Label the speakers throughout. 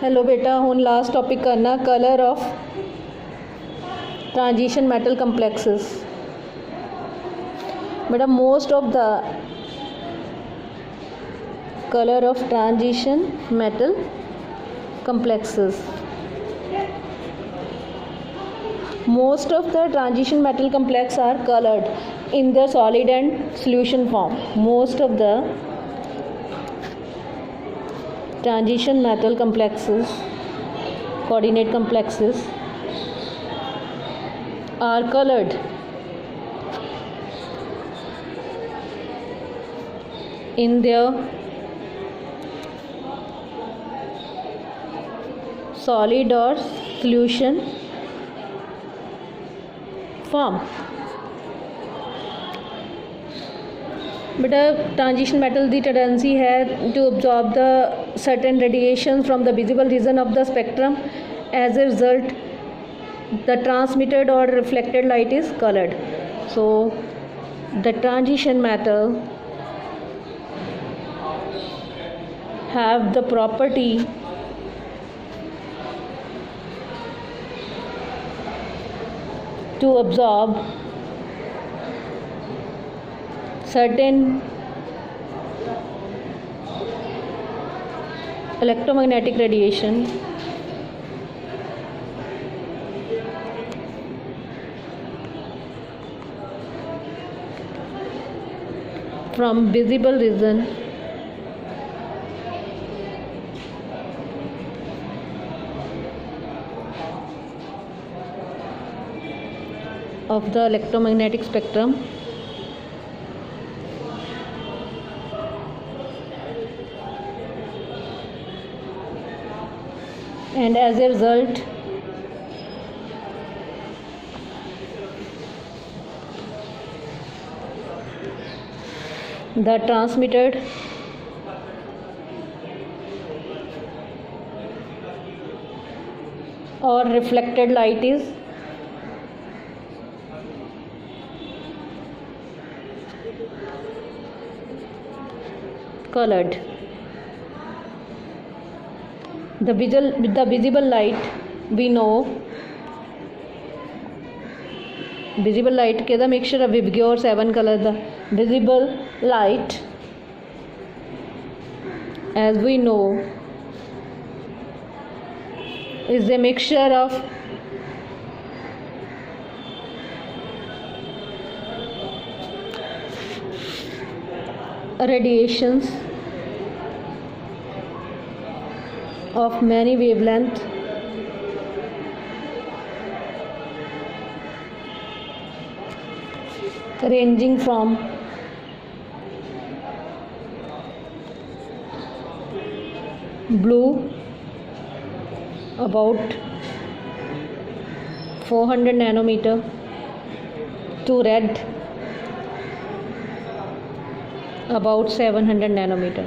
Speaker 1: Hello बेटा, हुण last topic करना colour of transition metal complexes। बेटा most of the color of transition metal complexes, most of the transition metal complex are colored in the solid and solution form. Most of the transition metal complexes, coordinate complexes, are colored in their solid or solution form। बेटा transition metal दी tendency है to absorb the certain radiation from the visible region of the spectrum. As a result, the transmitted or reflected light is colored. So the transition metal have the property to absorb certain electromagnetic radiation from visible region of the electromagnetic spectrum and as a result the transmitted or reflected light is colored. The visible light, we know visible light के the mixture of Vibgyor 7 color. The visible light, as we know, is a mixture of radiations of many wavelengths ranging from blue about 400 nanometer to red about 700 nanometer.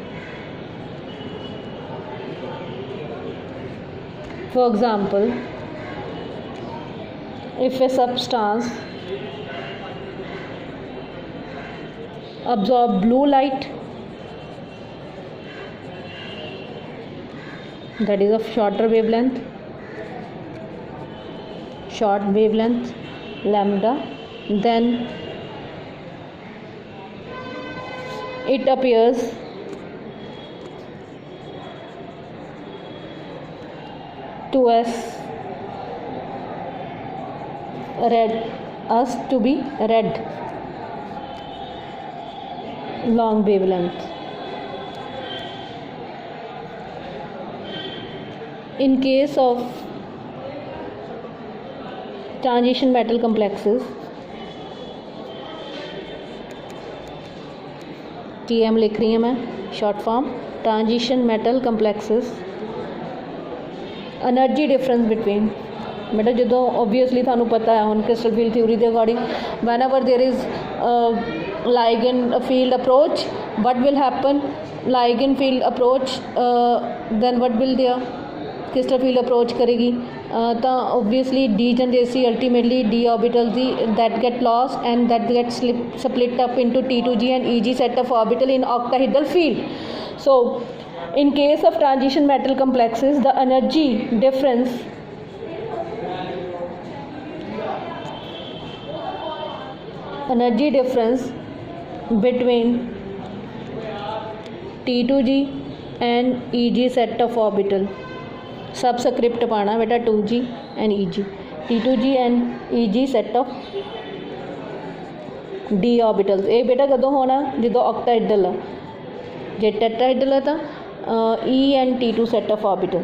Speaker 1: For example, if a substance absorbs blue light, that is of short wavelength lambda, then it appears to us to be red long wavelength. In case of transition metal complexes, TM लिख रही हूँ मैं short form, transition metal complexes, energy difference between, बेटा जो obviously थानू पता है हुण क्रिस्टल फील्ड थ्योरी के according whenever there is ligand field approach, what will happen? Ligand field approach, then what will there? crystal field approach करेगी तो obviously degeneracy ultimately d orbitals that get lost and that get split up into T2G and EG set of orbital in octahedral field. So In case of transition metal complexes, the energy difference between T2G and EG set of orbital, subscript पाना बेटा 2G and EG, T2G and EG set of D orbitals। ये बेटा कदों होना जो octahedral है, जे tetrahedral है तो E and T2 set of orbital।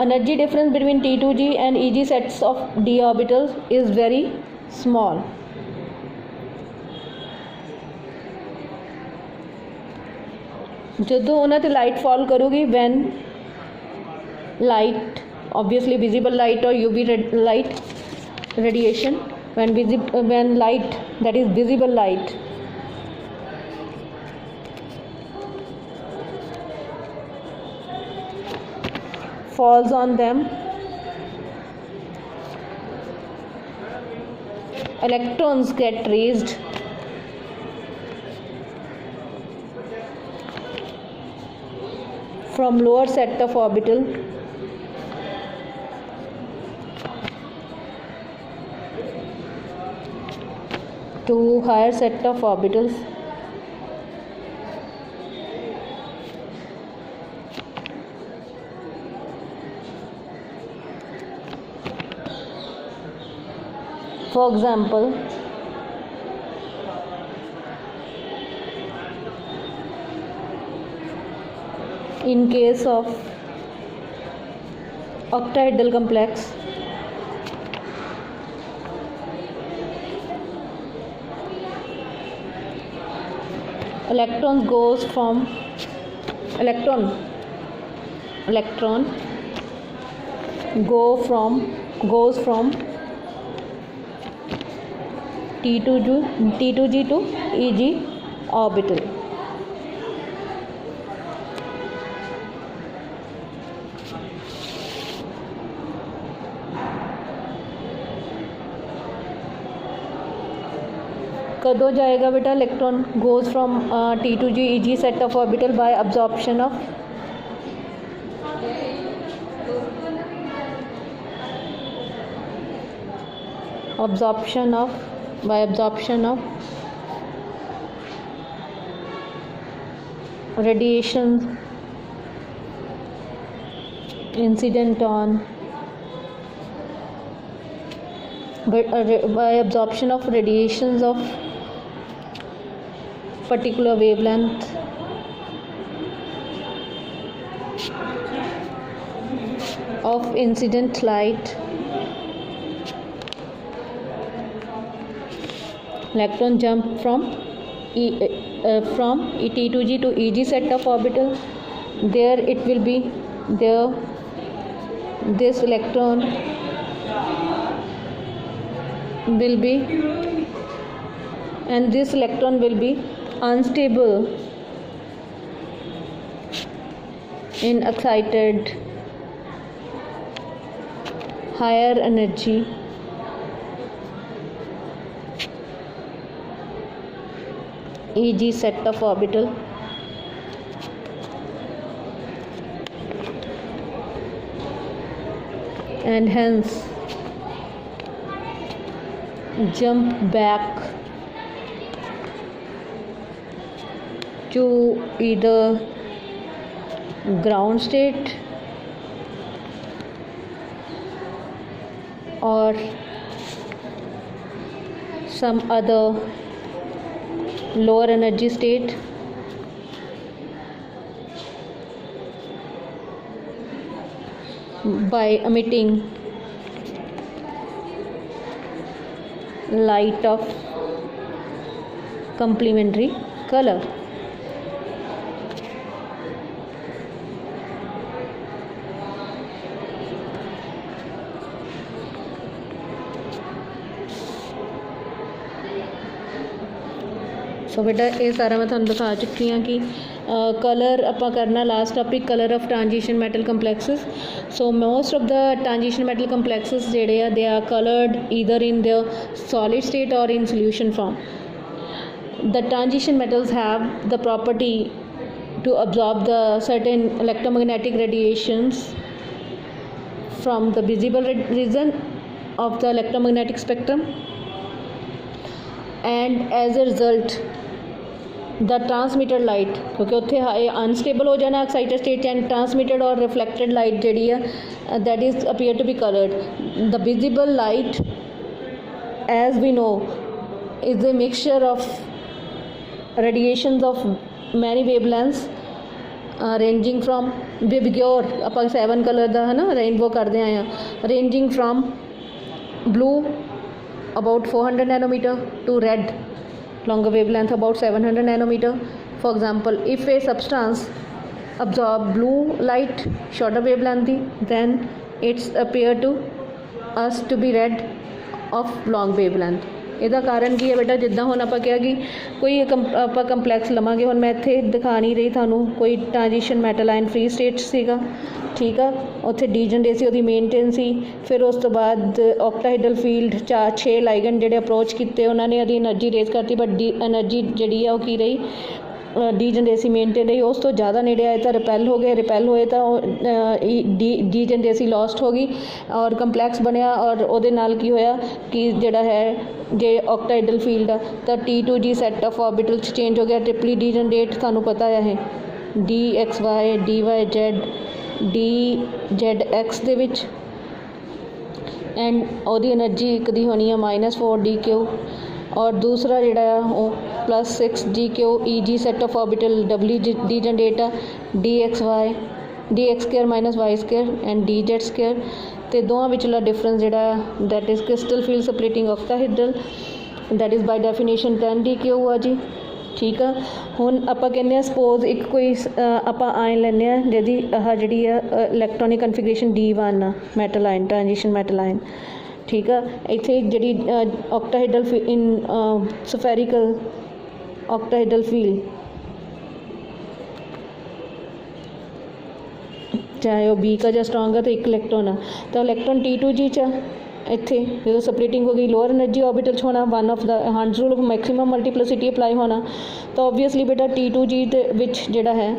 Speaker 1: Energy difference between T2G and EG sets of D orbitals is very small। ਜਦੋਂ ਉਹਨਾਂ 'ਤੇ ਲਾਈਟ ਫਾਲ ਕਰੂਗੀ when light obviously visible light or UV light radiation, when light, that is visible light, falls on them, electrons get raised from lower set of orbital to higher set of orbitals, for example in case of octahedral complex, electron goes from T2G to EG orbital। कदों जाएगा बेटा electron goes from T2G EG set of orbital by absorption of radiation incident on by absorption of radiations of particular wavelength of incident light, electron jump from T2G to EG set of orbital। There it will be this electron will be unstable in excited higher energy EG set of orbital, and hence jump back to either ground state or some other lower energy state by emitting light of complementary color। सो बेटा ये सारा मैं तुहानूं दिखा चुकी हाँ कि colour आपां करना last topic colour of transition metal complexes. So most of the transition metal complexes जेड़े आ they are coloured either in the solid state or in solution form. The transition metals have the property to absorb the certain electromagnetic radiations from the visible region of the electromagnetic spectrum, and as a result the transmitted light, क्योंकि उत्थे unstable हो जाना excited state and transmitted और reflected light जी है that is appear to be coloured. The visible light as we know is a mixture of radiations of many wavelengths ranging from VIBGYOR ਆਪਾਂ 7 colour ਦਾ है ना rainbow करते आए हैं, ranging from blue about 400 nanometer to red longer wavelength about 700 nanometer. For example, if a substance absorb blue light shorter wavelength then it's appear to us to be red of long wavelength. ਇਹਦਾ ਕਾਰਨ ਕੀ ਹੈ ਬੇਟਾ, ਜਿੱਦਾਂ ਹੁਣ ਆਪਾਂ ਕਿਹਾ ਕਿ ਕੋਈ ਆਪਾਂ ਕੰਪਲੈਕਸ ਲਵਾਂਗੇ, ਹੁਣ ਮੈਂ ਇੱਥੇ ਦਿਖਾ ਨਹੀਂ ਰਹੀ ਤੁਹਾਨੂੰ, ਕੋਈ transition metal ion free state ਸੀਗਾ, ਠੀਕ ਆ, ਉੱਥੇ ਡੀਜਨਰੇਸੀ ਉਹਦੀ ਮੇਨਟੇਨ ਸੀ. ਫਿਰ ਉਸ ਤੋਂ ਬਾਅਦ ਆਕਟਾਹਾਈਡਲ ਫੀਲਡ 6 ਲਾਈਗੈਂਡ ਜਿਹੜੇ ਅਪਰੋਚ ਕੀਤੇ, ਉਹਨਾਂ ਨੇ ਉਹਦੀ ਐਨਰਜੀ ਰੇਜ਼ ਕਰਤੀ, ਬਟ ਐਨਰਜੀ ਜਿਹੜੀ ਆ ਉਹ ਕੀ ਰਹੀ, ਡੀਜਨਰੇਸੀ ਮੇਨਟੇਨ ਰਹੀ. ਉਸ ਤੋਂ ਜ਼ਿਆਦਾ ਨੇੜੇ ਆਏ ਤਾਂ ਰਿਪੈਲ ਹੋ ਗਏ, ਰਿਪੈਲ ਹੋਏ ਤਾਂ ਡੀਜਨਰੇਸੀ ਲੋਸਟ ਹੋ ਗਈ ਔਰ ਕੰਪਲੈਕਸ ਬਣਿਆ, ਔਰ ਉਹਦੇ ਨਾਲ ਕੀ ਹੋਇਆ ਕਿ ਜਿਹੜਾ ਹੈ ਜੇ ਆਕਟਾਹਾਈਡਲ ਫੀਲਡ ਆ ਤਾਂ T2G ਸੈੱਟ ਆਫ ਆਰਬਿਟਲ 'ਚ ਚੇਂਜ ਹੋ ਗਿਆ, ਟ੍ਰਿਪਲੀ ਡੀਜਨਰੇਟ, ਤੁਹਾਨੂੰ ਪਤਾ ਹੈ ਇਹ DXY DYZ DZX ਦੇ ਵਿੱਚ, ਐਂਡ ਉਹਦੀ ਐਨਰਜੀ ਇੱਕ ਦੀ ਹੋਣੀ ਆ -4 DQ, और दूसरा जोड़ा वो +6 GQ EG set of orbital doubly degenerate आ DXY DX² -Y² and DZ². तो दोवां विचला डिफरेंस जोड़ा that is crystal field separating octahedral that is by definition 10 DQ आ जी, ठीक है. हुण आपां कहने सपोज एक कोई आपां आयन लैने जिहदी आह जिहड़ी आ इलैक्ट्रॉनिक कन्फिगरेशन D1 आ, metal ion transition metal ion, ठीक है. इत्थे जिहड़ी octahedral in spherical octahedral field चाहे वो बी का ਜਾਂ स्ट्रॉन्ग है तो एक इलैक्ट्रॉन है, तो इलैक्ट्रॉन T2G च ਇੱਥੇ ਜਦੋਂ ਸਪਲਿਟਿੰਗ ਹੋ ਗਈ ਲੋਅਰ ਐਨਰਜੀ ਆਰਬਿਟਲ 'ਚ ਹੋਣਾ, one of the Hund's rule of maximum multiplicity apply ਹੋਣਾ, ਤਾਂ ਓਬਵੀਅਸਲੀ ਬੇਟਾ T2G ਦੇ ਵਿੱਚ ਜਿਹੜਾ ਹੈ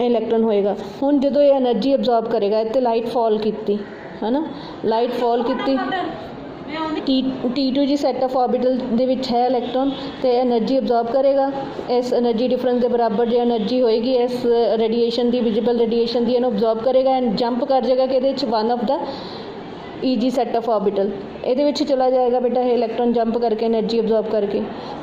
Speaker 1: ਇਲੈਕਟ੍ਰੋਨ ਹੋਏਗਾ. ਹੁਣ ਜਦੋਂ ਇਹ ਐਨਰਜੀ ਅਬਜ਼ੌਰਬ ਕਰੇਗਾ, ਇੱਥੇ ਲਾਈਟ ਫਾਲ ਕੀਤੀ ਹੈ ਨਾ, ਲਾਈਟ ਫਾਲ ਕੀਤੀ T2G ਸੈੱਟ ਆਫ ਆਰਬਿਟਲ ਦੇ ਵਿੱਚ ਹੈ ਇਲੈਕਟ੍ਰੋਨ, ਤੇ ਐਨਰਜੀ ਅਬਜ਼ੌਰਬ ਕਰੇਗਾ. ਇਸ ਐਨਰਜੀ ਡਿਫਰੈਂਸ ਦੇ ਬਰਾਬਰ ਜੇ ਐਨਰਜੀ ਹੋਏਗੀ ਇਸ ਰੇਡੀਏਸ਼ਨ ਦੀ, ਵਿਜ਼ੀਬਲ ਰੇਡੀਏਸ਼ਨ ਦੀ, ਇਹਨੂੰ ਅਬਜ਼ੌਰਬ ਕਰੇਗਾ ਐਂਡ ਜੰਪ ਕਰ ਜਾਏਗਾ ਕਿ ਇਹਦੇ ਵਿੱਚ one of the EG set of orbital ਇਹਦੇ ਵਿੱਚ ਚਲਾ ਜਾਏਗਾ ਬੇਟਾ, ਇਹ ਇਲੈਕਟ੍ਰੋਨ ਜੰਪ ਕਰਕੇ ਐਨਰਜੀ ਅਬਜ਼ੌਰਬ ਕਰਕੇ,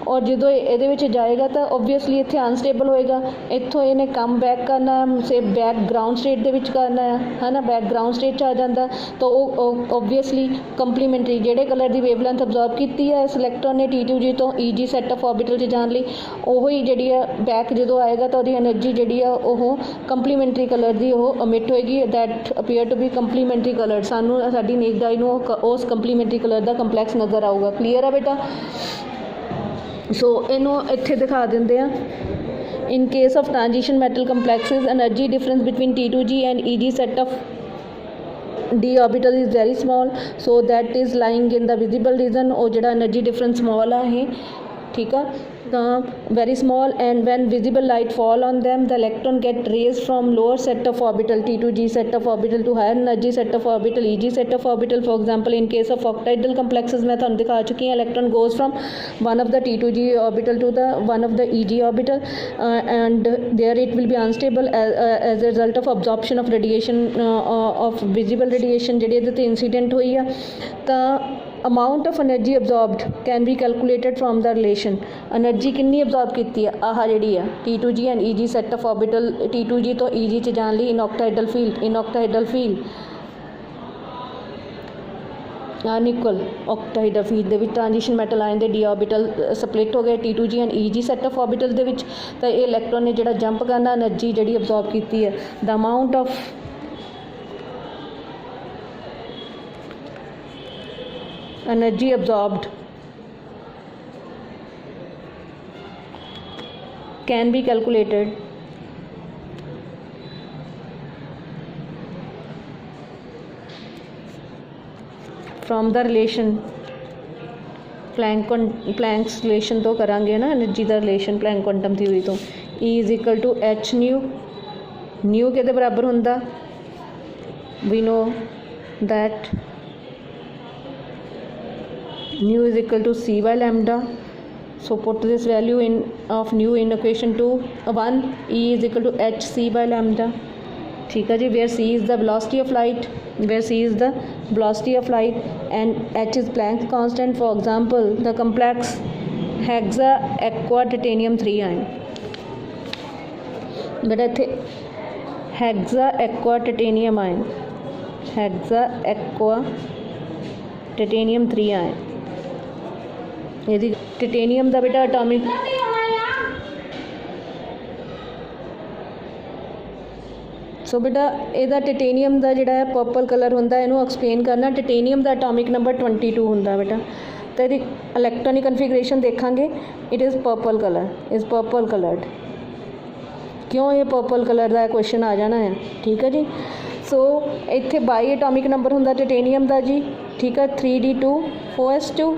Speaker 1: ਔਰ ਜਦੋਂ ਇਹਦੇ ਵਿੱਚ ਜਾਏਗਾ ਤਾਂ ਓਬਵੀਅਸਲੀ ਇੱਥੇ ਅਨਸਟੇਬਲ ਹੋਏਗਾ. ਇੱਥੋਂ ਇਹਨੇ ਕਮ ਬੈਕ ਕਰਨਾ, ਸੇ ਬੈਕ ਗਰਾਊਂਡ ਸਟੇਟ ਦੇ ਵਿੱਚ ਕਰਨਾ ਹੈ ਨਾ, ਬੈਕ ਗਰਾਊਂਡ ਸਟੇਟ 'ਚ ਆ ਜਾਂਦਾ, ਤਾਂ ਉਹ ਓਬਵੀਅਸਲੀ ਕੰਪਲੀਮੈਂਟਰੀ ਜਿਹੜੇ ਕਲਰ ਦੀ ਵੇਵਲੈਂਥ ਅਬਜ਼ੌਰਬ ਕੀਤੀ ਹੈ ਇਸ ਇਲੈਕਟ੍ਰੋਨ ਨੇ T2G ਤੋਂ EG ਸੈੱਟ ਆਫ ਆਰਬਿਟਲ 'ਚ ਜਾਣ ਲਈ, ਉਹ ਹੀ ਜਿਹੜੀ ਆ ਬੈਕ ਜਦੋਂ ਆਏਗਾ ਤਾਂ ਉਹਦੀ ਐਨਰਜੀ ਜਿਹੜੀ ਆ ਉਹ ਕੰਪਲੀਮੈਂਟਰੀ ਕਲਰ ਦੀ ਉਹ ਅਮਿਟ ਹੋਏਗੀ, that appear to be complementary colour. ਸਾਨੂੰ ਸਾਡੀ ਨੇਕਡ ਆਈ ਨੂੰ ਉਸ ਕੰਪਲੀਮੈਂਟਰੀ ਕਲਰ ਦਾ ਕੰਪਲੈਕਸ ਨਜ਼ਰ ਆਊਗਾ. ਕਲੀਅਰ ਆ ਬੇਟਾ? ਸੋ ਇਹਨੂੰ ਇੱਥੇ ਦਿਖਾ ਦਿੰਦੇ ਆ. In case of transition metal complexes, energy difference between T2G and EG set of d orbital is very small, so that is lying in the visible region. ਉਹ ਜਿਹੜਾ energy difference small ਆ ਇਹ, ठीक है, very small, and when visible light fall on them the electron get raised from lower set of orbital T2G set of orbital to higher energy set of orbital EG set of orbital. For example, in case of octahedral complexes मैं ਤੁਹਾਨੂੰ ਦਿਖਾ ਚੁੱਕੀ ਹਾਂ, electron goes from one of the T2G orbital to the one of the EG orbital, and there it will be unstable as a result of absorption of radiation of visible radiation ਜਿਹੜੀ ਇਹਦੇ ਤੇ incident ਹੋਈ ਆ. ਤਾਂ amount of energy absorbed can be calculated from the relation. Energy कितनी absorb की है आह जी है T2G and EG set of orbital T2G to EG च जान ली in octahedral field unequal octahedral field ਦੇ ਵਿੱਚ ट्रांजिशन मैटल आयन ਦੇ d ऑर्बिटल स्प्लिट हो गए T2G and EG set of orbital ਦੇ ਵਿੱਚ, ਤਾਂ ਇਹ ਇਲੈਕਟ੍ਰੋਨ ਨੇ ਜਿਹੜਾ ਜੰਪ ਕਰਨਾ એનર્ਜੀ ਜਿਹੜੀ absorb ਕੀਤੀ ਹੈ, the amount of energy absorbed can be calculated from the relation Planck's relation तो करांगे ना एनर्जी का रिलेशन Planck क्वांटम थ्योरी तो E is equal to H nu, nu किहदे बराबर हुंदा, we know that nu is equal to C by lambda. So put this value in of nu in equation 2 1, E is equal to h C by lambda. ठीक है जी, where C is the velocity of light, where C is the velocity of light and h is Planck's constant. For example, the complex hexa aqua titanium 3 ion, बेटा इत्थे hexa aqua titanium ion, hexa aqua titanium 3 ion, यदि titanium का बेटा atomic सो बेटा ਇਹਦਾ titanium का ਜਿਹੜਾ ਹੈ पर्पल कलर ਹੁੰਦਾ, ਇਹਨੂੰ एक्सप्लेन करना। टिटेनियम का एटॉमिक नंबर 22 ਹੁੰਦਾ बेटा, तो ਇਹਦੀ इलैक्ट्रॉनिक कन्फिगरेशन देखांगे। It is purple colour, is purple coloured. क्यों ये पर्पल कलर का क्वेश्चन आ जाना है, ठीक है जी। सो इत्थे 22 एटॉमिक नंबर ਹੁੰਦਾ टिटेनियम का जी, ठीक है, 3d2OH2,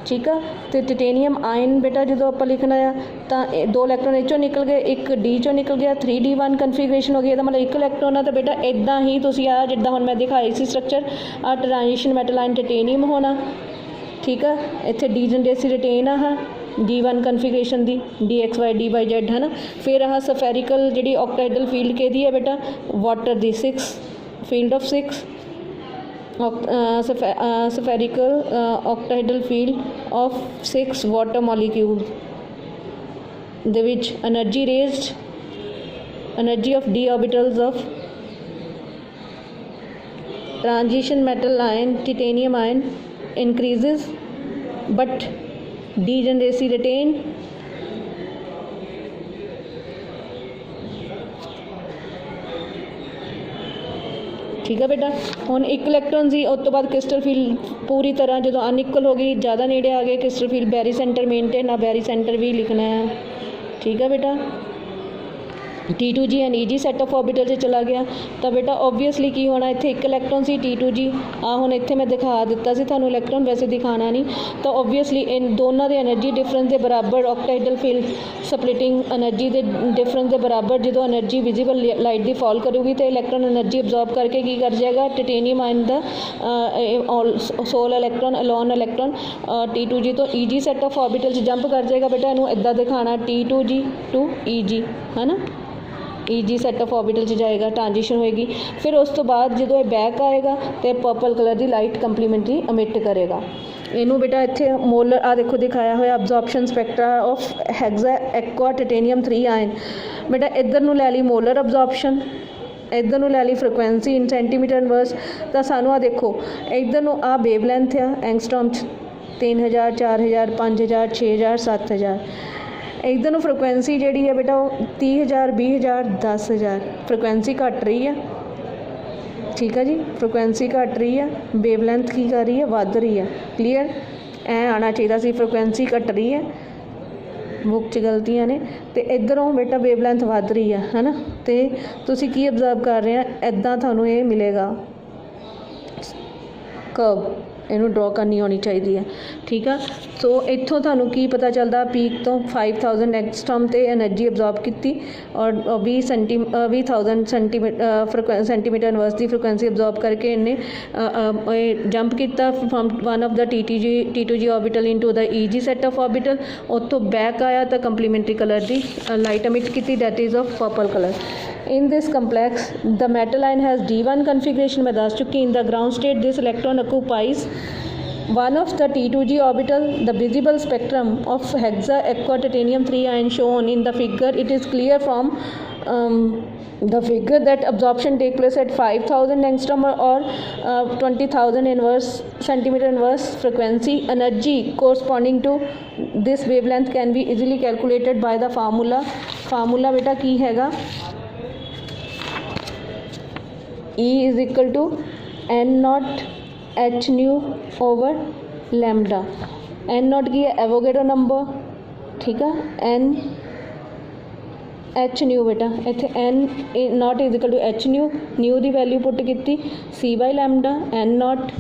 Speaker 1: ठीक है। तो टिटेनियम आयन बेटा जो आप लिखना है तो 2 इलैक्ट्रॉन इचों निकल गए, एक डी चों निकल गया, 3d1 कन्फिगरेशन हो गई, मतलब एक इलैक्ट्रॉन है। तो बेटा इदा ही तुम आ जिदा हुण मैं दिखाई सी स्ट्रक्चर, आ ट्रांजिशन मेटल आयन टिटेनियम होना, ठीक है। इत्थे डीजनरेसी रिटेन आ D1 कन्फिगरेशन दी DXY DYZ है ना। फिर आह सफेरिकल जी ऑक्टाइडल फील्ड के दी है बेटा, water the 6 field of 6 spherical octahedral field of 6 water molecule, the which energy raised, energy of d orbitals of transition metal ion titanium ion increases but degeneracy retain, ठीक है बेटा। हुण एक इलैक्ट्रॉन सी उस तो बाद क्रिस्टल फील्ड पूरी तरह जो अनइक्वल हो गई, ज़्यादा नेड़े आ गए, crystal field barycentre maintain, barycentre भी लिखना है, ठीक है बेटा। T2G and EG set of orbital से चला गया तो बेटा ओबवियसली की होना, इत्थे एक इलैक्ट्रॉन सी T2G आ, हुण इत्थे मैं दिखा दिता सी तुहानूं इलैक्ट्रॉन, वैसे दिखाना नहीं। तो ओबवियसली इन दोनों के एनर्जी डिफरेंस के बराबर, ऑक्टाइडल फील्ड सप्लिटिंग एनर्जी के डिफरेंस के बराबर जो एनर्जी विजिबल लाइट की फॉल करूगी तो इलैक्ट्रॉन एनर्जी अब्जॉर्ब करके की कर जाएगा, टिटेनियम आयन का sole electron alone electron T2G to EG set of orbital से जंप कर जाएगा। बेटा इनू इदा दिखाना T2G टू EG है ना, EG सैट ऑफ ऑर्बिटल से जाएगा, ट्रांजिशन होएगी। फिर उस तो बाद जो ये बैक आएगा तो पर्पल कलर की लाइट कंप्लीमेंटरी अमिट करेगा। इनू बेटा इत्थे मोलर आ देखो दिखाया हुआ absorption spectra of hexa aqua titanium 3 ion. बेटा इधर नूं लै ली मोलर अब्जॉर्प्शन, इधर नूं लै ली फ्रिक्वेंसी इन सेंटीमीटर इनवर्स। तो सानू आ देखो इधर नूं आ वेवलेंथ आ एंगस्ट्रॉम 3000 4000 5000 6000 7000, इधर नूं फ्रिक्वेंसी जी है बेटा वो 30,000 20,000 10,000, फ्रिक्वेंसी घट रही है, ठीक है जी, फ्रिक्वेंसी घट रही है, वेवलेंथ की कर रही है, वध रही है। क्लीयर ऐ आना चाहिए सी, फ्रिक्वेंसी घट रही है, बुक च गलतियां ने, तो इधरों बेटा वेवलेंथ वध रही है ना। तो तुसी की ऑब्जर्व कर रहे हैं, इदा थानू ये मिलेगा कर्व, इनू ड्रॉ करनी होनी चाहिए है, ठीक है। सो इत्थों थानू की पता चलता, पीक तो 5000 एंगस्ट्रॉम ते एनर्जी अब्जॉर्ब की और 20,000 सेंटीमीटर इनवर्स की फ्रिक्वेंसी अब्जॉर्ब करके इन्हें जंप किया from one of the T2G orbital into the EG set of orbital. उत्थों बैक आया तो कंप्लीमेंट्री कलर की लाइट अमिट की, that is of purple colour. In this complex, the metal ion has D1 configuration मैं दस चुकी। In the ground state, this electron occupies one of the T2G orbital. The visible spectrum of hexa aqua titanium 3 ion shown in the figure. It is clear from the figure that absorption take place at 5000 angstrom or 20,000 inverse centimeter inverse frequency. Energy corresponding to this wavelength can be easily calculated by the formula. Formula बेटा की हैगा, E is equal to N naught H nu over lambda। N naught की है Avogadro number, ठीक है, N H nu बेटा इत्थे N naught is equal to H nu, new की वैल्यू पुट की C by lambda, N naught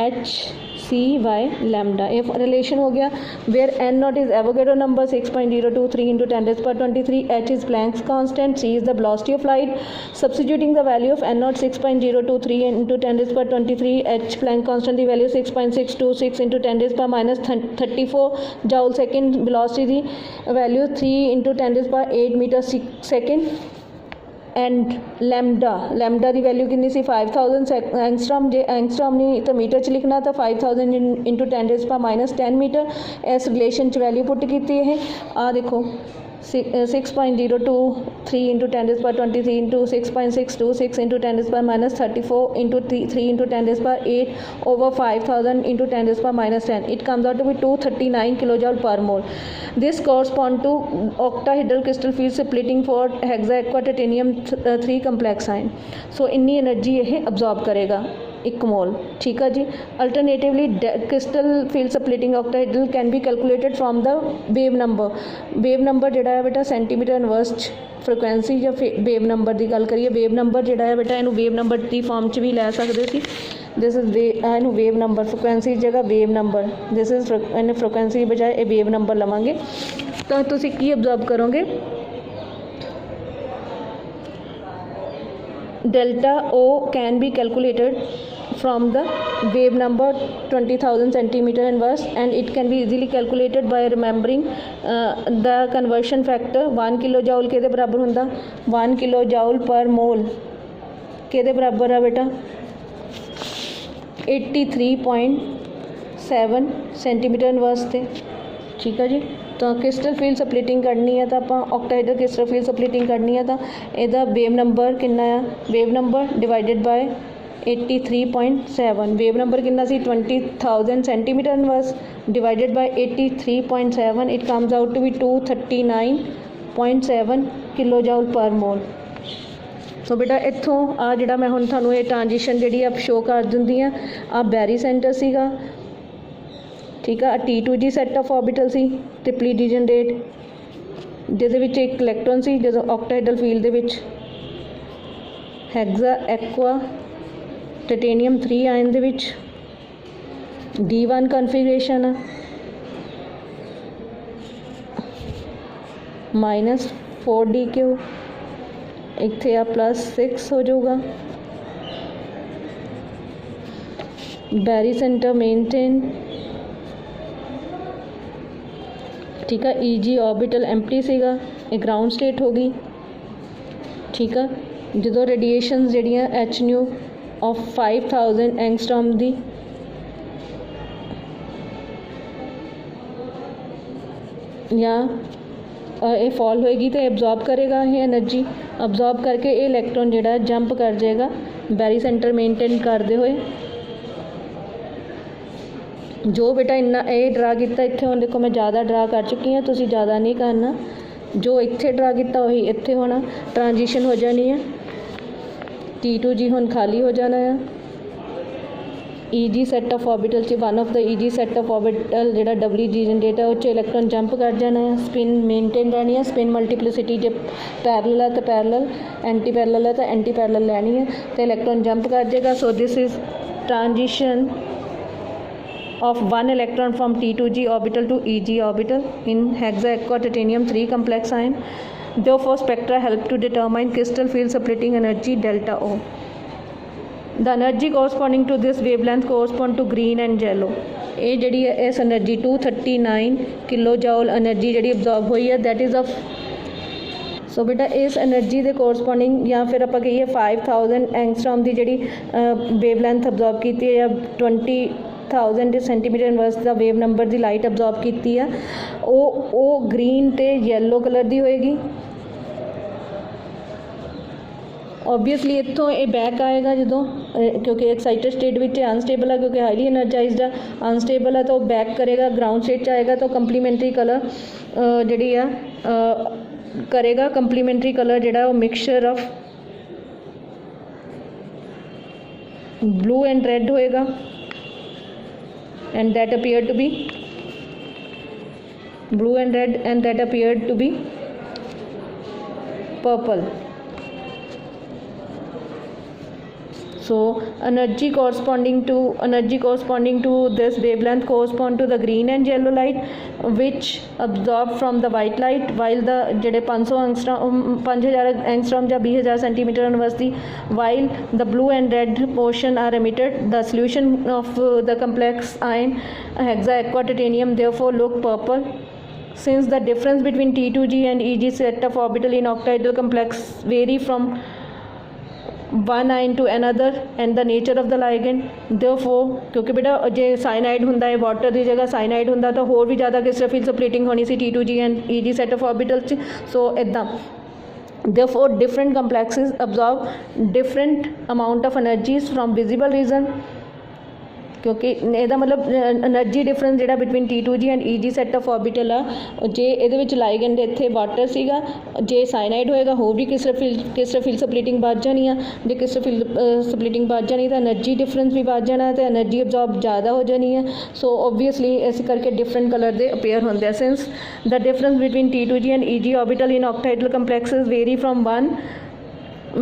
Speaker 1: H CY lambda. If relation हो गया where N naught is Avogadro number 6.023 into 10 raised power 23, H is Planck's constant, C is the velocity of light. Substituting the value of N naught 6.023 into 10 raised power 23, H Planck constant the value 6.626 into 10 raised power minus 34 joule second, velocity value 3 into 10 raised power 8 meter second. And lambda की value कितनी सी 5000 angstrom, जे angstrom नहीं तो metre च लिखना तो 5000 into 10 raise power minus 10 metre. इस relation च value put की है आ देखो 6.023 into 10 raise power 23 into 6.626 into 10 raise power minus 34 into 3 into 10 raise power 8 over 5000 into 10 raise power minus 10. It comes out to be 239 kilojoule per mole. This correspond to octahedral crystal field splitting for hexa-aqua titanium 3 complex ion. So इन्नी energy ये absorb करेगा 1 mole, ठीक है जी। Alternatively crystal field splitting octahedral can be calculated from the wave number जिहड़ा है बेटा centimetre inverse frequency या वेव नंबर की गल करिए, वेव नंबर जिहड़ा है बेटा इनू वेव नंबर की फॉर्म च भी लै सकते सी। दिस इज इनू वेव नंबर, फ्रिक्वेंसी की जगह wave number, this is in frequency की बजाय ये वेव नंबर लवांगे तो तुसीं की ऑब्जर्व करोगे delta O can be calculated from the wave number 20,000 centimeter inverse, and it can be easily calculated by remembering the conversion factor 1 kilojoule के बराबर होंदा 1 kilojoule per mole के बराबर है बेटा 83.7 सेंटीमीटर इनवर्स थे, ठीक है जी। तो क्रिस्टल फील्ड स्प्लिटिंग करनी है तो आप ऑक्टाहेड्रल क्रिस्टल फील्ड स्प्लिटिंग करनी है तो यदा वेव नंबर कितना है, wave number divided by 83.7, wave number कितना सी 20,000 centimetre inverse divided by 83.7, it comes out to be 239.7 kilojoule per mole. सो बेटा इत्थों आ जिहड़ा मैं हुण तुहानूं ये ट्रांजिशन जिहड़ी आप शो कर दिंदी आ, बैरी सेंटर सीगा, ठीक है। T2G सैट ऑफ ऑर्बिटल सी ट्रिपली डिजनरेट जिहदे विच एक इलैक्ट्रॉन सी जो ऑक्टाहेड्रल फील्ड दे विच हैग्जा एक्वा टाइटेनियम 3 आयन दे विच D1 कन्फिगरेशन है -4DQ, इत्थे आ +6 हो जाऊगा। बैरी सेंटर मेनटेन, ठीक है। EG ऑर्बिटल एम्प्टी सीगा, एक ग्राउंड स्टेट हो गई, ठीक है। जो रेडिएशन जड़ियाँ एच न्यू ऑफ 5000 एंगस्ट्रॉम दी या ये फॉल होएगी तो एब्जॉर्ब करेगा, ये एनर्जी अब्जॉर्ब करके ये इलैक्ट्रॉन जोड़ा जंप कर जाएगा बैरी सेंटर मेनटेन करते हुए। जो बेटा इन्ना ये ड्रा किया इत्थे हुण देखो मैं ज़्यादा ड्रा कर चुकी हाँ, तुसीं ज़्यादा नहीं करना, जो इत्थे ड्रा किया वही इत्थे होना, ट्रांजिशन हो जानी है। T2G हुण खाली हो जाना है। EG सैट ऑफ ऑर्बिटल च one of the EG set of orbital जो WG जनरेट है उस इलैक्ट्रॉन जंप कर जाना है, स्पिन मेनटेन रहनी है, स्पिन मल्टीप्लिसिटी जो पैरल है तो पैरल, एंटी पैरल है तो एंटी पैरल लैनी है तो इलैक्ट्रॉन जंप कर जाएगा। So this is transition of one electron from T2G orbital to EG orbital in hexa-aqua titanium 3 complex ion. Therefore spectra help to determine crystal field splitting energy delta O. The energy corresponding to this wavelength correspond to green and yellow. ये जड़ी है इस energy 239 kilo joule energy जड़ी absorb हुई है that is of सो बेटा इस energy के कोरसपोंडिंग या फिर आप कहिए 5000 एंगस्ट्रॉम की जी वेवलेंथ अब्जॉर्ब की है या 20,000 सेंटीमीटर इनवर्स का वेव नंबर की लाइट अब्जॉर्ब की है वो ग्रीन तो येलो कलर की होएगी। ऑबवियसली इतों ये बैक आएगा जो क्योंकि एक्साइटेड स्टेट में अनस्टेबल है क्योंकि हाईली एनर्जाइज्ड है, अनस्टेबल है तो बैक करेगा, ग्राउंड स्टेट आएगा तो कंप्लीमेंट्री कलर जी करेगा, कंप्लीमेंट्री कलर जोड़ा वो mixture of blue and red होएगा and that appear to be blue and red and that appear to be purple. So energy corresponding to this wavelength correspond to the green and yellow light which absorbed from the white light, while the ਜਿਹੜੇ 500 ਐਂਗਸਟ੍ਰੋਮ 5000 ਐਂਗਸਟ੍ਰੋਮ ਜਾਂ 20000 centimetre university, while the blue and red portion are emitted. The solution of the complex ion hexa aqua titanium therefore look purple. Since the difference between T2G and EG set of orbital in octahedral complex vary from one ion to another and the nature of the ligand, therefore क्योंकि बेटा जे cyanide ਹੁੰਦਾ है water ਦੀ जगह cyanide ਹੁੰਦਾ ਤਾਂ ਹੋਰ ਵੀ ਜ਼ਿਆਦਾ ਕਿਸ ਤਰ੍ਹਾਂ ਫਿਲ ਸਪਲਿਟਿੰਗ ਹੋਣੀ ਸੀ T2G and EG set of orbitals 'ਚ, ਸੋ ਇੱਦਾਂ therefore different complexes absorb different amount of energies from visible region, क्योंकि ਇਹਦਾ ਮਤਲਬ એનર્ਜੀ ਡਿਫਰੈਂਸ ਜਿਹੜਾ between T2G and EG set of orbital ਆ, ਜੇ ਇਹਦੇ ਵਿੱਚ ਲਾਈਗੈਂਡ ਇੱਥੇ ਵਾਟਰ ਸੀਗਾ, ਜੇ ਸਾਇਨਾਈਡ ਹੋਏਗਾ ਹੋਰ ਵੀ ਕਿਸ ਤਰ੍ਹਾਂ ਫਿਲ ਸਪਲਿਟਿੰਗ ਵੱਧ ਜਾਣੀ ਆ, ਜੇ ਕਿਸ ਤਰ੍ਹਾਂ ਫਿਲ ਸਪਲਿਟਿੰਗ ਵੱਧ ਜਾਣੀ ਤਾਂ એનર્ਜੀ ਡਿਫਰੈਂਸ ਵੀ ਵੱਧ ਜਾਣਾ ਤੇ એનર્ਜੀ ਅਬਜ਼ੌਰਬ ਜ਼ਿਆਦਾ ਹੋ ਜਾਣੀ ਹੈ। ਸੋ ਓਬਵੀਅਸਲੀ ਇਸ ਕਰਕੇ ਡਿਫਰੈਂਟ ਕਲਰ ਦੇ ਅਪੇਅਰ ਹੁੰਦੇ ਆ। Since the difference between T2G and EG orbital in octahedral complexes vary from one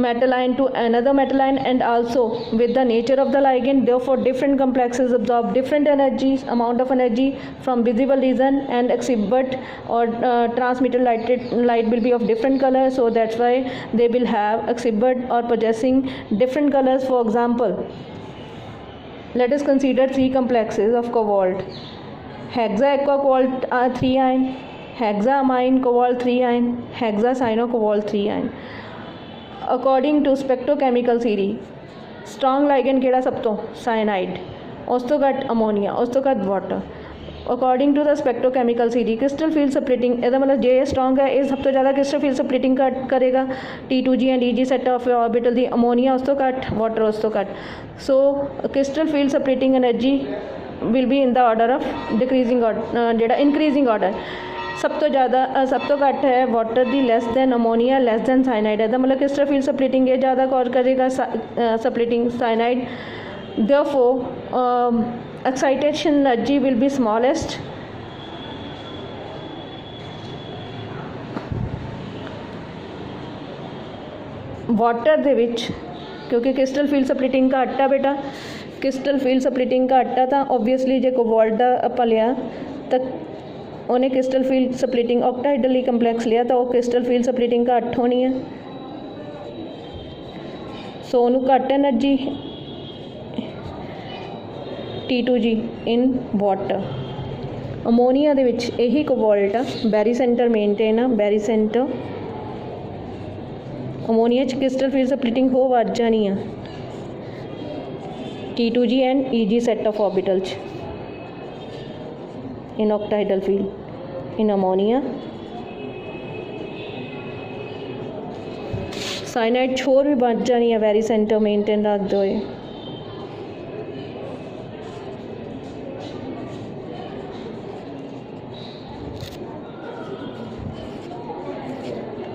Speaker 1: metal ion to another metal ion and also with the nature of the ligand, therefore different complexes absorb different energies amount of energy from visible region and exhibit or transmitted light will be of different color, so that's why they will have exhibit or possessing different colors. For example, let us consider three complexes of cobalt: hexa aqua cobalt 3 ion, hexaamine cobalt 3 ion, hexacyano cobalt 3 ion. According to spectrochemical theory strong ligand ਕਿਹੜਾ ਸਭ ਤੋਂ? Cyanide, ਉਸ ਤੋਂ ਘੱਟ ammonia, ਉਸ ਤੋਂ ਘੱਟ water. According to the spectrochemical theory crystal field splitting, ਇਹਦਾ ਮਤਲਬ ਜੇ ਇਹ ਸਟਰੋਂਗ ਹੈ ਇਹ ਸਭ ਤੋਂ ਜ਼ਿਆਦਾ ਕ੍ਰਿਸਟਲ ਫੀਲਡ ਸਪਲਿਟਿੰਗ ਕਰੇਗਾ T2G and EG set of orbital ਦੀ, ਅਮੋਨੀਆ ਉਸ ਤੋਂ ਘੱਟ, ਵਾਟਰ ਉਸ ਤੋਂ ਘੱਟ। So crystal field splitting energy will be in the order of decreasing ਜਿਹੜਾ ਇਨਕਰੀਜ਼ਿੰਗ ਆਰਡਰ। ਸਭ ਤੋਂ ਜ਼ਿਆਦਾ ਸਭ ਤੋਂ ਘੱਟ ਹੈ ਵਾਟਰ ਦੀ, less than ammonia, less than cyanide. ਇਹਦਾ ਮਤਲਬ ਕਿਸ ਤਰ੍ਹਾਂ ਫੀਲਡ ਸਪਲਿਟਿੰਗ ਇਹ ਜ਼ਿਆਦਾ ਕੌਰ ਕਰੇਗਾ splitting cyanide. therefore excitation energy will be smallest water ਦੇ ਵਿੱਚ, ਕਿਉਂਕਿ ਕ੍ਰਿਸਟਲ ਫੀਲਡ ਸਪਲਿਟਿੰਗ ਘੱਟ ਆ ਬੇਟਾ, ਕ੍ਰਿਸਟਲ ਫੀਲਡ ਸਪਲਿਟਿੰਗ ਘੱਟ ਆ ਤਾਂ ਓਬਵੀਅਸਲੀ ਜੇ ਕੋਬਾਲਟ ਦਾ ਆਪਾਂ ਲਿਆ ਤਾਂ ਉਹਨੇ ਕ੍ਰਿਸਟਲ ਫੀਲਡ ਸਪਲਿਟਿੰਗ ਆਕਟਾਹਾਈਡਰਲੀ ਕੰਪਲੈਕਸ ਲਿਆ ਤਾਂ ਉਹ ਕ੍ਰਿਸਟਲ ਫੀਲਡ ਸਪਲਿਟਿੰਗ ਘੱਟ ਹੋਣੀ ਹੈ, ਸੋ ਉਹਨੂੰ ਘੱਟ ਐਨਰਜੀ T2G ਇਨ ਵਾਟਰ। ਅਮੋਨੀਆ ਦੇ ਵਿੱਚ ਇਹੀ ਕੋਬਾਲਟ ਆ, ਬੈਰੀ ਸੈਂਟਰ ਮੇਨਟੇਨ ਆ, ਬੈਰੀ ਸੈਂਟਰ। ਅਮੋਨੀਆ 'ਚ ਕ੍ਰਿਸਟਲ ਫੀਲਡ ਸਪਲਿਟਿੰਗ ਹੋ ਵੱਧ ਜਾਣੀ ਆ T2G and EG set of orbital 'ਚ in octahedral field। in ammonia cyanide ਹੋਰ ਵੀ ਬਣ ਜਾਣੀ ਹੈ ਵੈਰੀ ਸੈਂਟਰ ਮੇਨਟੇਨ ਰੱਖਦੇ ਹੋਏ।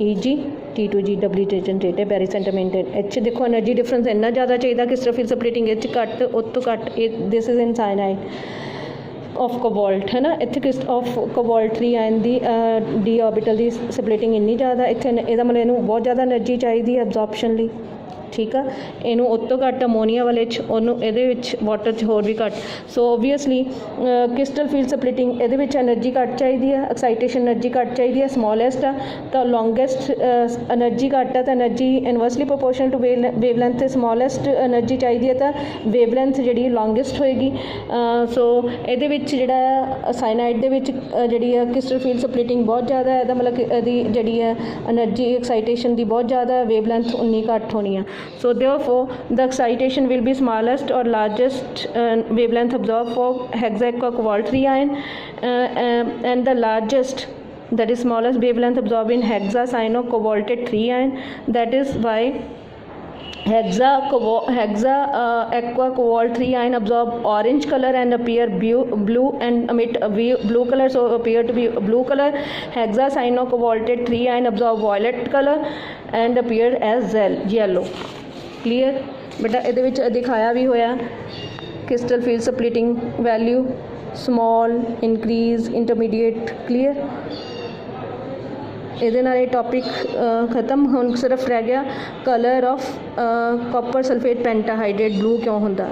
Speaker 1: EG T2G ਡਬਲੀ ਜਨਰੇਟ ਹੈ ਵੈਰੀ ਸੈਂਟਰ ਮੇਨਟੇਨ। ਇੱਥੇ ਦੇਖੋ ਐਨਰਜੀ ਡਿਫਰੈਂਸ ਇੰਨਾ ਜ਼ਿਆਦਾ ਚਾਹੀਦਾ ਕਿਸ ਤਰ੍ਹਾਂ ਫਿਰ ਸਪਲਿਟਿੰਗ ਇਹ 'ਚ ਘੱਟ, ਉਹ ਤੋਂ ਘੱਟ। ਇਹ this is in cyanide of cobalt है ना, इत्थे किस of cobalt 3 ion the D orbital the splitting इन्नी ज़्यादा, इत्थे ਇਹਦਾ ਮਤਲਬ ਇਹਨੂੰ ਬਹੁਤ ਜ਼ਿਆਦਾ એનર્ਜੀ ਚਾਹੀਦੀ ਹੈ ਐਬਜ਼ੌਰਪਸ਼ਨ ਲਈ, ਠੀਕ ਆ। ਇਹਨੂੰ ਉਹ ਤੋਂ ਘੱਟ ਅਮੋਨੀਆ ਵਾਲੇ 'ਚ, ਉਹਨੂੰ ਇਹਦੇ ਵਿੱਚ ਵਾਟਰ 'ਚ ਹੋਰ ਵੀ ਘੱਟ। ਸੋ ਓਬਵੀਅਸਲੀ ਕ੍ਰਿਸਟਲ ਫੀਲਡ ਸਪਲਿਟਿੰਗ ਇਹਦੇ ਵਿੱਚ ਐਨਰਜੀ ਘੱਟ ਚਾਹੀਦੀ ਹੈ, ਐਕਸਾਈਟੇਸ਼ਨ ਐਨਰਜੀ ਘੱਟ ਚਾਹੀਦੀ ਹੈ, ਸਮੋਲੈਸਟ ਆ ਤਾਂ ਲੌਂਗੈਸਟ ਐਨਰਜੀ ਘੱਟ ਆ ਤਾਂ energy inversely proportional to wavelength, ਤੇ ਸਮੋਲੈਸਟ ਐਨਰਜੀ ਚਾਹੀਦੀ ਹੈ ਤਾਂ ਵੇਵਲੈਂਥ ਜਿਹੜੀ ਲੌਂਗੈਸਟ ਹੋਏਗੀ। ਸੋ ਇਹਦੇ ਵਿੱਚ ਜਿਹੜਾ ਸਾਇਨਾਈਡ ਦੇ ਵਿੱਚ ਜਿਹੜੀ ਆ ਕ੍ਰਿਸਟਲ ਫੀਲਡ ਸਪਲਿਟਿੰਗ ਬਹੁਤ ਜ਼ਿਆਦਾ ਹੈ, ਇਹਦਾ ਮਤਲਬ ਕਿ ਇਹਦੀ ਜਿਹੜੀ ਹੈ ਐਨਰਜੀ ਐਕਸਾਈਟੇਸ਼ਨ ਦੀ ਬਹੁਤ ਜ਼ਿਆਦਾ, ਵੇਵਲੈਂਥ ਉਨੀ ਘੱਟ ਹੋਣੀ ਆ। So therefore the excitation will be smallest or largest wavelength absorbed for hexaqua cobalt 3 ion and the largest, that is smallest wavelength absorbed in hexacyano cobaltate 3 ion. That is why hexa aqua cobalt 3 ion absorb orange color and appear blue and emit a blue color, so appear to be blue color. Hexacyano cobaltate 3 ion absorb violet color and appear as yellow। Clear बेटा, ਇਹਦੇ ਵਿੱਚ ਦਿਖਾਇਆ ਵੀ ਹੋਇਆ crystal field splitting value small, increase, intermediate। clear? ਇਹਦੇ ਨਾਲ ਇਹ topic ਖ਼ਤਮ। ਹੁਣ ਸਿਰਫ ਰਹਿ ਗਿਆ colour of copper sulphate pentahydrate blue ਕਿਉਂ ਹੁੰਦਾ।